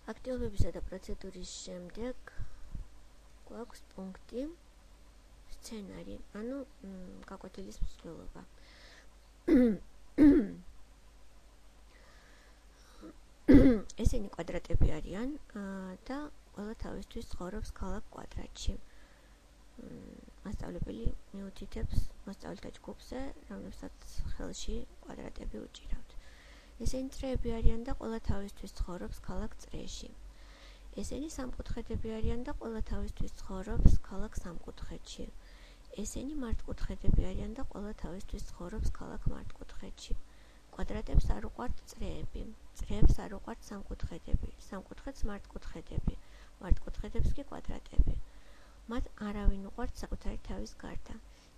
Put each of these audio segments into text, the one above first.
აქტიობებისა და პროცედურის შემდეგ გვაქვს პუნქტი სცენარი, ანუ გაკვეთილის მსვლელობა. ესენი კვადრატები არიან და ყველა თავისთვის ცხოვრობს ქალაქ კვადრატში. მასწავლებელი მიუთითებს მოსწავლეთა ჯგუფზე, რომლებსაც ხელში კვადრატები უჭირავთ. ესენი წრეები არიან და ყველა თავისთვის ცხოვრობს ქალაქ წრეში. ესენი სამკუთხედები არიან და ყველა თავისთვის ცხოვრობს ქალაქ სამკუთხედში. ესენი მართკუთხედები არიან და ყველა თავისთვის ცხოვრობს ქალაქ მართკუთხედში. კვადრატებს არ უყვართ წრეები, წრეებს არ უყვართ სამკუთხედები, სამკუთხედს მართკუთხედები, მართკუთხედებს კი კვადრატები. მათ არავინ უყვართ საკუთარი თავის გარდა.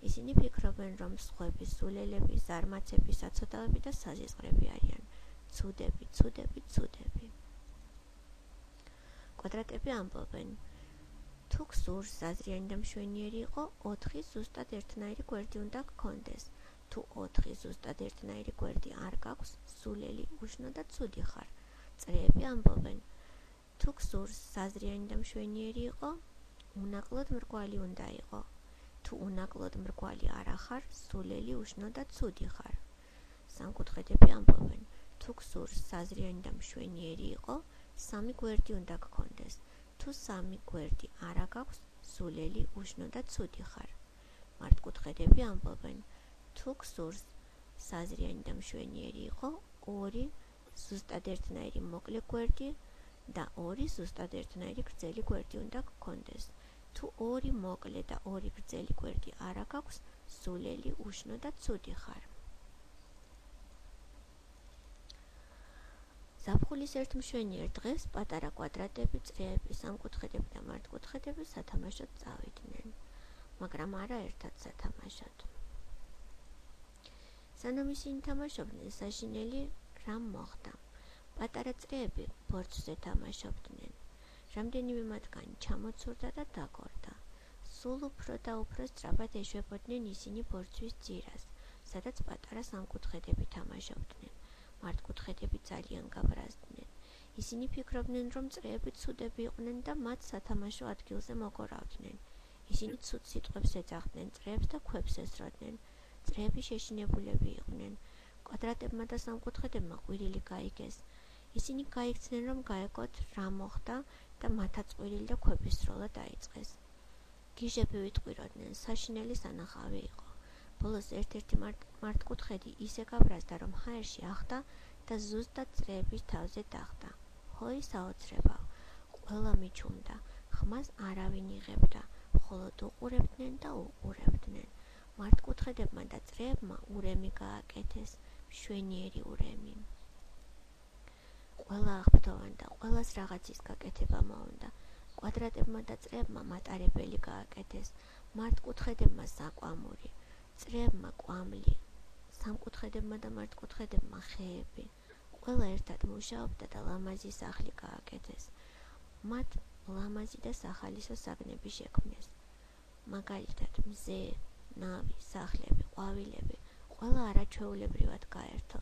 ისინი ფიქრობენ, რომ სხვები, სულელები, ზარმაცები, საცოდავები და საზიზღრები არიან. ცუდები, ცუდები, ცუდები. კვადრატები ამბობენ, თუ გსურს საზრიანი და მშვენიერი იყო, 4 ზუსტად ერთნაირი გვერდი უნდა გქონდეს. თუ 4 ზუსტად ერთნაირი გვერდი არ გაქვს, სულელი, უშნო და ცუდი ხარ. წრეები ამბობენ, თუ გსურს საზრიანი და მშვენიერი იყო, უნაკლოდ მრგვალი უნდა იყო. თუ უნაკლოდ მრგვალი არ ახარ, სულელი, უშნო და ცუდი ხარ. სამკუთხედები ამბობენ, თუ გსურს საზრიანი და მშვენიერი იყო, 3 გვერდი უნდა გქონდეს. თუ 3 გვერდი არა გაქვს, სულელი, უშნო და ცუდი ხარ. მართკუთხედები ამბობენ, თუ გსურს საზრიანი და მშვენიერი იყო, 2 ზუსტად ერთნაირი მოკლე გვერდი და 2 ზუსტად ერთნაირი გრძელი გვერდი უნდა გქონდეს. თუ 2 მოკლე და 2 გრძელი გვერდი არა გაქვს, სულელი, უშნო და ცუდი ხარ. ზაფხულის ერთ მშვენიერ დღეს პატარა კვადრატები, წრეები, სამკუთხედები და მართკუთხედები სათამაშოდ წავიდნენ, მაგრამ არაერთად სათამაშოდ. სანამ ისინი თამაშობდნენ, საშინელი რამ მოხდა. პატარა წრეები ბორცვზე თამაშობდნენ. რამდენიმე მათგანი ჩამოცურდა და დაგორდა. სულ უფრო და უფრო სწრაფად ეშვებოდნენ ისინი ბორცვის ძირას, სადაც პატარა სამკუთხედები თამაშობდნენ. მართკუთხედები ძალიან გაბრაზდნენ. ისინი ფიქრობდნენ, რომ წრეები ცუდები იყვნენ და მათ სათამაშო ადგილზე მოგორავდნენ. ისინი ცუდ სიტყვებს ეძახდნენ წრეებს და ქვებს ესროდნენ. წრეები შეშინებულები იყვნენ. კვადრატებმა და სამკუთხედებმა ყვირილი გაიგეს. ისინი გაიქცნენ, რომ გაეგოთ რა მოხდა და მათაც ყვირილი და ქვების სროლა დაიწყეს. გიჟები ვიტყვიროდნენ, საშინელი სანახავი იყო. ბოლოს ერთ-ერთი მართკუთხედი ისე გაბრაზდა, რომ ჰაერში ახდა და ზუსტად წრეების თავზე დახვდა. ჰოი საოცრებავ! ყველა მიჩუნდა, ხმას არავინ იღებდა, მხოლოდ უყურებდნენ და უყურებდნენ. მართკუთხედებმა და წრეებმა ურემი გააკეთეს, მშვენიერი ურემი. ყველა აღფრთოვან და ყველას რაღაცის გაკეთება მოუნდა. კვადრატებმა და წრეებმა მატარებელი გააკეთეს, მართკუთხედებმა საკვამური, წრეებმა კვამლი, სამკუთხედებმა და მართკუთხედებმა ხეები. ყველა ერთად მუშაობდა და ლამაზი სახლი გააკეთეს. მათ ლამაზი და სახალისო საგნები შექმნეს. მაგალითად, მზე, ნავი, სახლები, ყვავილები, ყველა არაჩვეულებრივად გაერთო.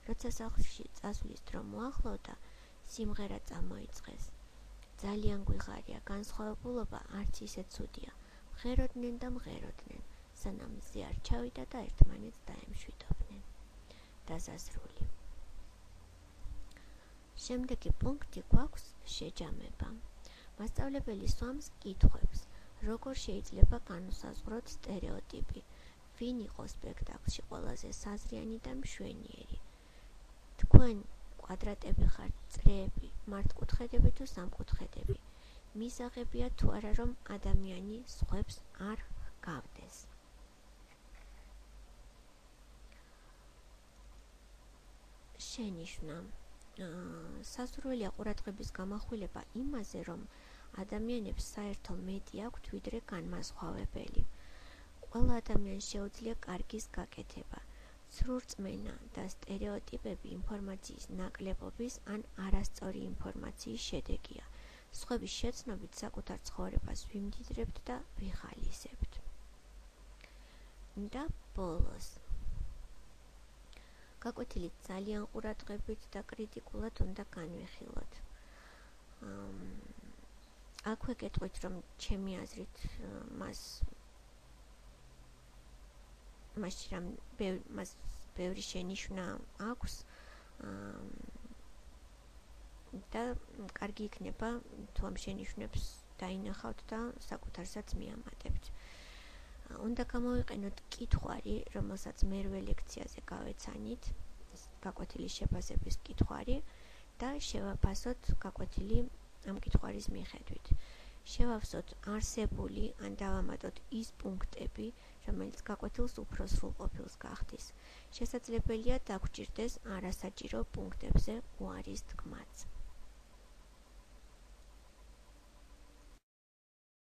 როცა სახლში წასვლის დრო მოახლოვდა, სიმღერა წამოიწყეს. ძალიან გვიღარია, განსხვავებულობა არც ისე ცუდია. მღეროდნენ და მღეროდნენ, სანამ მზე არ ჩავიდა და ერთმანეთს დაემშვიდობდნენ. დასასრული. შემდეგი პუნქტი გვაქვს შეჯამება. მასწავლებელი სვამს კითხვებს, როგორ შეიძლება განუსაზღვროთ სტერეოტიპი, ვინ იყო სპექტაკლში ყველაზე საზრიანი და მშვენიერი. თქვენ კვადრატები ხართ, წრეები, მართკუთხედები თუ სამკუთხედები. მისაღებია თუ არა, რომ ადამიანი სხვებს არ ჰგავდეს. შენიშვნა. სასურველია ყურადღების გამახვილება იმაზე, რომ ადამიანებს საერთო მეტი აქვთ, ვიდრე განმასხვავებელი. ყველა ადამიანს შეუძლია კარგის გაკეთება. სრურწმენა და სტერეოტიპები ინფორმაციის ნაკლებობის ან არასწორი ინფორმაციის შედეგია. სხვების შეცნობით საკუთარ ცხოვრებას ვიმდიდრებთ და ვიხალისებთ. და ბოლოს. გაკვეთილი ძალიან ყურადღებით და კრიტიკულად უნდა განვიხილოთ. აქვე გეტყვით, რომ ჩემი აზრით მასში რამ ბევრი შენიშვნა აქვს და კარგი იქნება თუ ამ შენიშვნებს დაინახავთ და საკუთარსაც მიამატებთ. უნდა გამოვიყენოთ კითხვარი, რომელსაც მერვე ლექციაზე გავეცანით, გაკვეთილის შეფასების კითხვარი და შევაფასოთ გაკვეთილი ამ კითხვარის მიხედვით. შევავსოთ არსებული ან დავამატოთ ის პუნქტები, რომელიც გაკვეთილს უფრო სრულყოფილს გახდის. შესაძლებელია დაგვჭირდეს არასაჭირო პუნქტებზე უარის თქმაც.